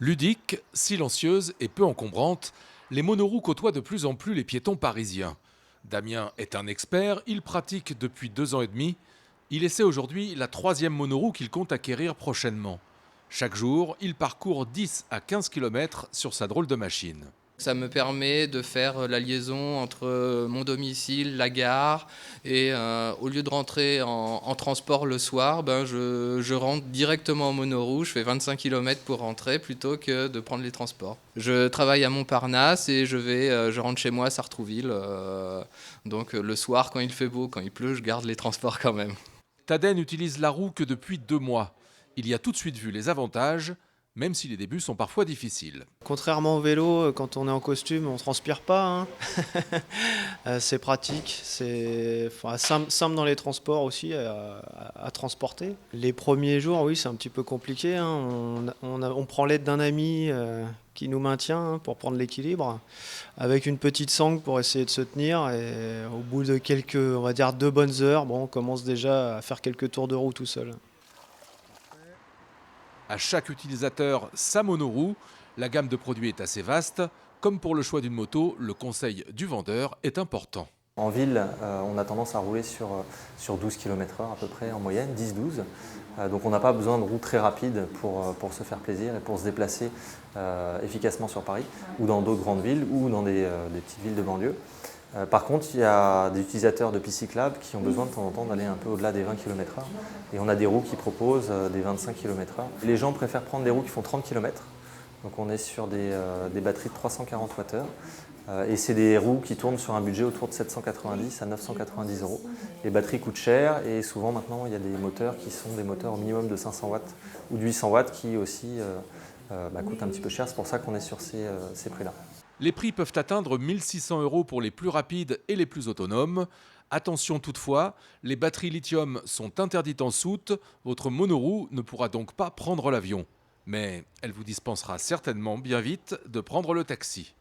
Ludique, silencieuse et peu encombrante, les monoroues côtoient de plus en plus les piétons parisiens. Damien est un expert, il pratique depuis 2 ans et demi. Il essaie aujourd'hui la troisième monoroue qu'il compte acquérir prochainement. Chaque jour, il parcourt 10 à 15 km sur sa drôle de machine. Ça me permet de faire la liaison entre mon domicile, la gare, et au lieu de rentrer en transport le soir, je rentre directement en monoroues. Je fais 25 km pour rentrer plutôt que de prendre les transports. Je travaille à Montparnasse et je rentre chez moi à Sartrouville. Donc le soir, quand il fait beau, quand il pleut, je garde les transports quand même. Tadej n'utilise la roue que depuis 2 mois. Il y a tout de suite vu les avantages, même si les débuts sont parfois difficiles. Contrairement au vélo, quand on est en costume, on ne transpire pas, hein. C'est pratique, c'est simple dans les transports aussi à transporter. Les premiers jours, oui, c'est un petit peu compliqué, hein. On prend l'aide d'un ami qui nous maintient, hein, pour prendre l'équilibre, avec une petite sangle pour essayer de se tenir. Et au bout de quelques, on va dire 2 bonnes heures, bon, on commence déjà à faire quelques tours de roue tout seul. À chaque utilisateur, sa monoroue. La gamme de produits est assez vaste. Comme pour le choix d'une moto, le conseil du vendeur est important. En ville, on a tendance à rouler sur 12 km/h à peu près en moyenne, 10-12. Donc on n'a pas besoin de roues très rapides pour se faire plaisir et pour se déplacer efficacement sur Paris ou dans d'autres grandes villes ou dans des petites villes de banlieue. Par contre, il y a des utilisateurs de pistes cyclables qui ont besoin de temps en temps d'aller un peu au-delà des 20 km/h. Et on a des roues qui proposent des 25 km/h. Les gens préfèrent prendre des roues qui font 30 km. Donc on est sur des batteries de 340 Wh. Et c'est des roues qui tournent sur un budget autour de 790 à 990 euros. Les batteries coûtent cher et souvent maintenant il y a des moteurs qui sont des moteurs au minimum de 500 watts ou de 800 watts qui aussi coûtent un petit peu cher. C'est pour ça qu'on est sur ces prix-là. Les prix peuvent atteindre 1600 euros pour les plus rapides et les plus autonomes. Attention toutefois, les batteries lithium sont interdites en soute. Votre monoroue ne pourra donc pas prendre l'avion. Mais elle vous dispensera certainement bien vite de prendre le taxi.